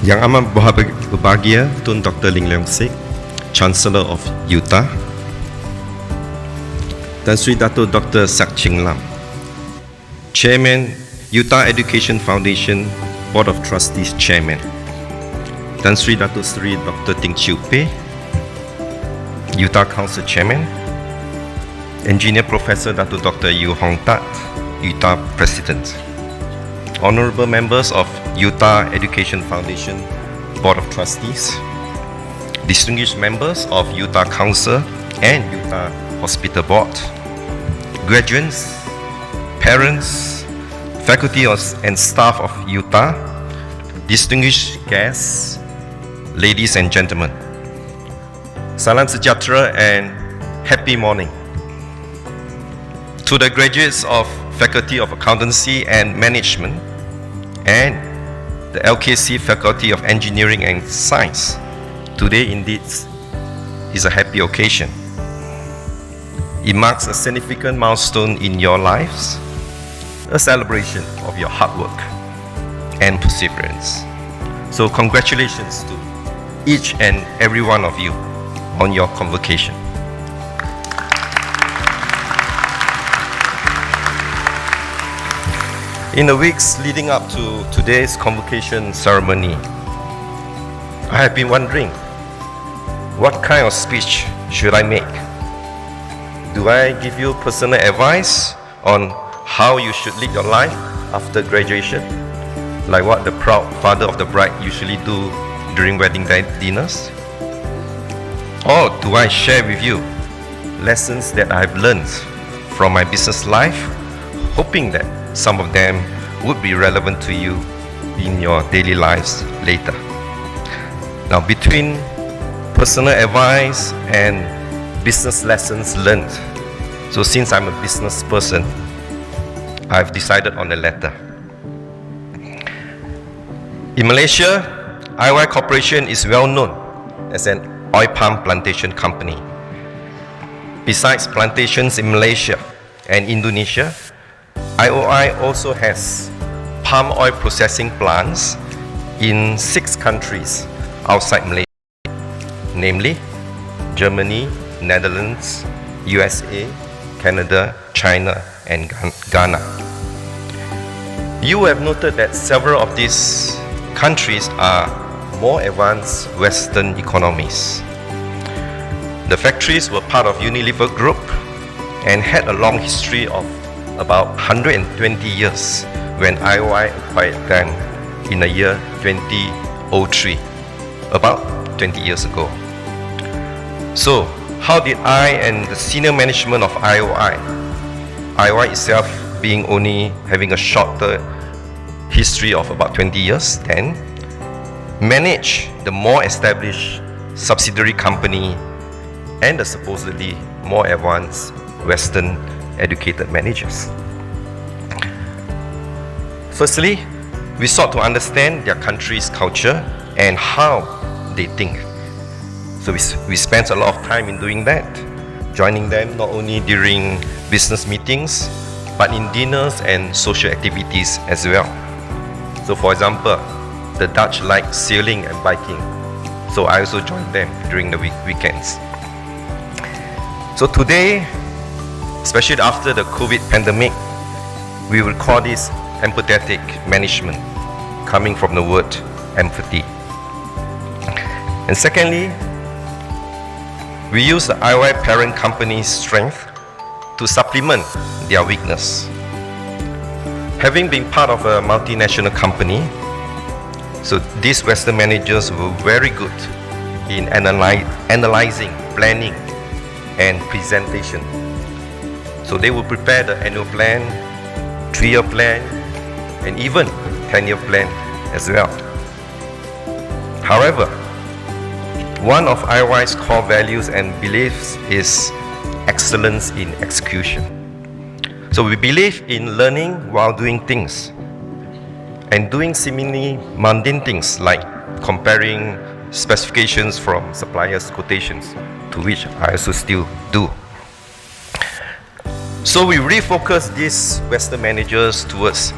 Yang amat berbahagia Tun Dr. 𝐂𝐿𝐬, Chancellor of UTA, Tan Sri Dato Dr. 𝐂𝐡𝐨𝐫'𝐬, Chairman, UTA Education Foundation Board of Trustees Chairman, Tan Sri Dato Sri Dr. 𝐂𝐡𝐨𝐫, UTA Council Chairman, Engineer Professor Dato Dr. 𝐬𝐭, UTA President, Honorable Members of UTA Education Foundation Board of Trustees, distinguished members of UTA Council and UTA Hospital Board, graduates, parents, faculty and staff of UTA, distinguished guests, ladies and gentlemen. Salam sejahtera and happy morning. To the graduates of Faculty of Accountancy and Management and the LKC Faculty of Engineering and Science, today indeed is a happy occasion. It marks a significant milestone in your lives, a celebration of your hard work and perseverance. So congratulations to each and every one of you on your convocation. In the weeks leading up to today's convocation ceremony, I have been wondering, what kind of speech should I make? Do I give you personal advice on how you should lead your life after graduation, like what the proud father of the bride usually do during wedding dinners? Or do I share with you lessons that I've learned from my business life, hoping that some of them would be relevant to you in your daily lives later? Now, between personal advice and business lessons learned, so since I'm a business person, I've decided on the latter. In Malaysia, IOI Corporation is well known as an oil palm plantation company. Besides plantations in Malaysia and Indonesia, IOI also has palm oil processing plants in 6 countries outside Malaysia, namely Germany, Netherlands, USA, Canada, China, and Ghana. You have noted that several of these countries are more advanced Western economies. The factories were part of Unilever Group and had a long history of about 120 years when IOI acquired them in the year 2003, about 20 years ago. So, how did I and the senior management of IOI itself being only having a shorter history of about 20 years then, manage the more established subsidiary company and the supposedly more advanced Western educated managers? Firstly, we sought to understand their country's culture and how they think. So we spent a lot of time in doing that, joining them not only during business meetings, but in dinners and social activities as well. So for example, the Dutch like sailing and biking, so I also joined them during the weekends. So today, especially after the COVID pandemic, we will call this empathetic management, coming from the word empathy. And secondly, we use the IOI parent company's strength to supplement their weakness. Having been part of a multinational company, so these Western managers were very good in analyzing, planning, and presentation. So they will prepare the annual plan, 3-year plan, and even 10-year plan as well. However, one of IOI's core values and beliefs is excellence in execution. So we believe in learning while doing things and doing seemingly mundane things like comparing specifications from suppliers' quotations, to which I also still do. So we refocus these Western managers towards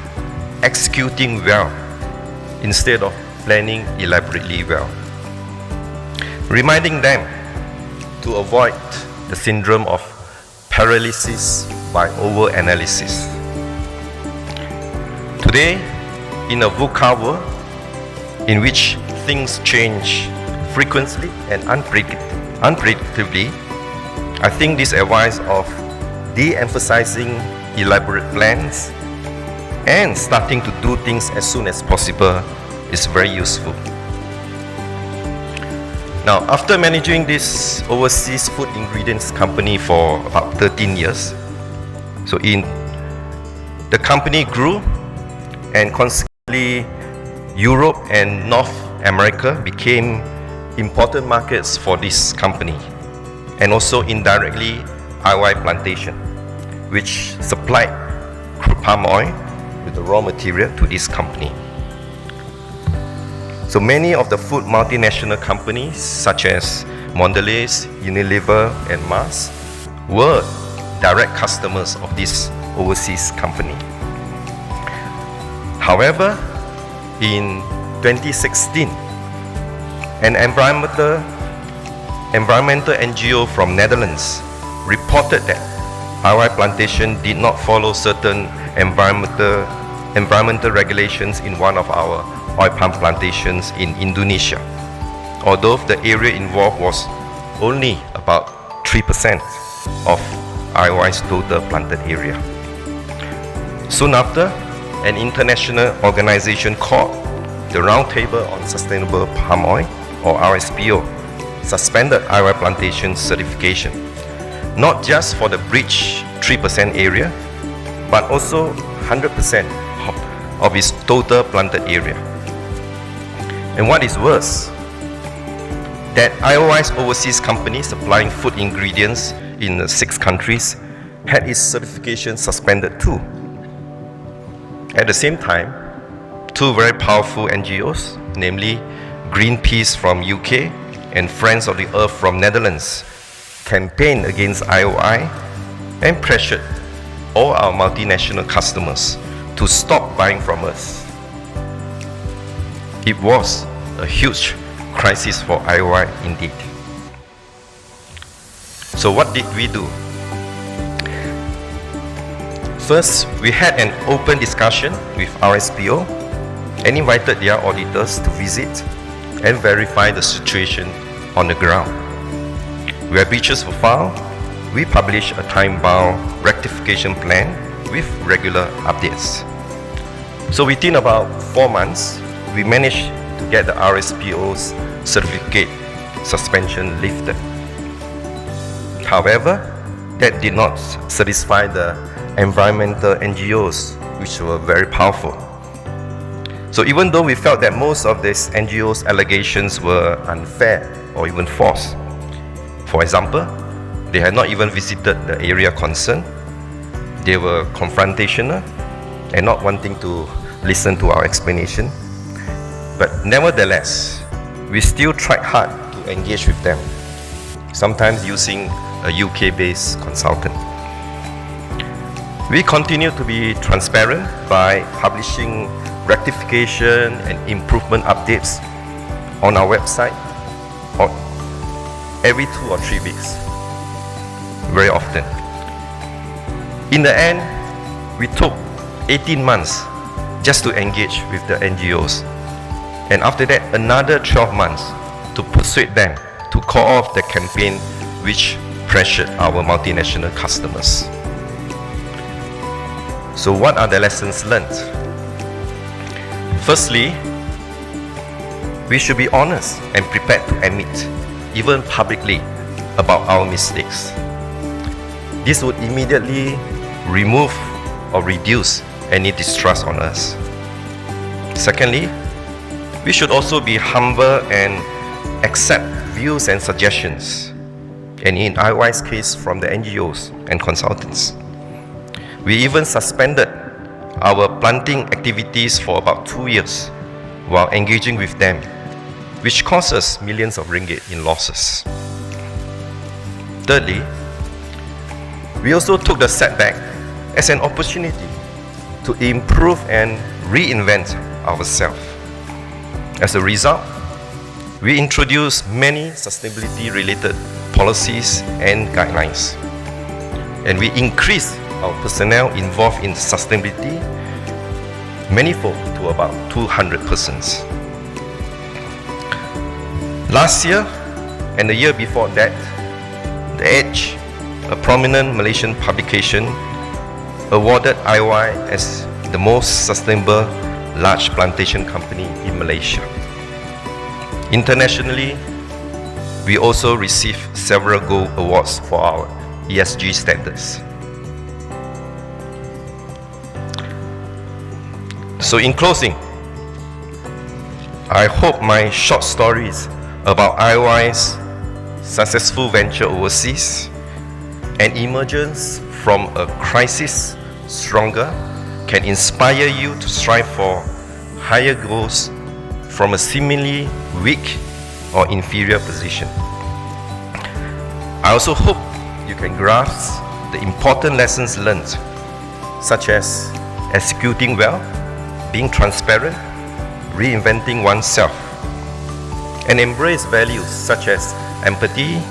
executing well instead of planning elaborately well, reminding them to avoid the syndrome of paralysis by over-analysis. Today, in a VUCA world in which things change frequently and unpredictably, I think this advice of de-emphasizing elaborate plans and starting to do things as soon as possible is very useful. Now, after managing this overseas food ingredients company for about 13 years, the company grew, and consequently Europe and North America became important markets for this company, and also indirectly IOI plantation, which supplied crude palm oil with the raw material to this company. So many of the food multinational companies such as Mondelez, Unilever and Mars were direct customers of this overseas company. However, in 2016, an environmental NGO from Netherlands reported that IOI plantation did not follow certain environmental regulations in one of our oil palm plantations in Indonesia, although the area involved was only about 3% of IOI's total planted area. Soon after, an international organization called the Roundtable on Sustainable Palm Oil, or RSPO, suspended IOI plantation certification, not just for the breached 3% area, but also 100% of its total planted area. And what is worse, that IOI's overseas company supplying food ingredients in 6 countries had its certification suspended too. At the same time, 2 very powerful NGOs, namely Greenpeace from UK and Friends of the Earth from Netherlands, campaigned against IOI and pressured all our multinational customers to stop buying from us. It was a huge crisis for IOI indeed. So what did we do? First, we had an open discussion with RSPO and invited their auditors to visit and verify the situation on the ground. Where breaches were found, we published a time-bound rectification plan with regular updates. So within about 4 months, we managed to get the RSPO's certificate suspension lifted. However, that did not satisfy the environmental NGOs, which were very powerful. So even though we felt that most of these NGOs' allegations were unfair or even false, for example, they had not even visited the area concerned, they were confrontational and not wanting to listen to our explanation, but nevertheless, we still tried hard to engage with them, sometimes using a UK-based consultant. We continue to be transparent by publishing rectification and improvement updates on our website every 2 or 3 weeks, very often. In the end, we took 18 months just to engage with the NGOs, and after that another 12 months to persuade them to call off the campaign which pressured our multinational customers. So what are the lessons learned? Firstly, we should be honest and prepared to admit, even publicly, about our mistakes. This would immediately remove or reduce any distrust on us. Secondly, we should also be humble and accept views and suggestions, and in IOI's case, from the NGOs and consultants. We even suspended our planting activities for about 2 years while engaging with them, which cost us millions of ringgit in losses. Thirdly, we also took the setback as an opportunity to improve and reinvent ourselves. As a result, we introduced many sustainability-related policies and guidelines, and we increased our personnel involved in sustainability manifold to about 200 persons. Last year and the year before that, The Edge, a prominent Malaysian publication, awarded IY as the most sustainable large plantation company in Malaysia. Internationally, we also received several gold awards for our ESG standards. So in closing, I hope my short stories about IY's successful venture overseas and emergence from a crisis stronger can inspire you to strive for higher goals from a seemingly weak or inferior position. I also hope you can grasp the important lessons learned, such as executing well, being transparent, reinventing oneself, and embrace values such as empathy,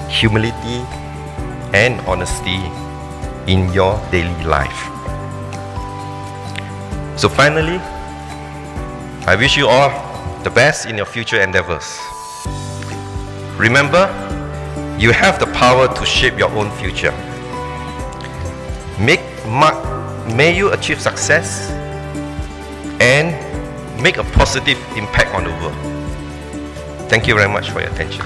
humility, and honesty in your daily life. So finally, I wish you all the best in your future endeavors. Remember, you have the power to shape your own future. May you achieve success and make a positive impact on the world. Thank you very much for your attention.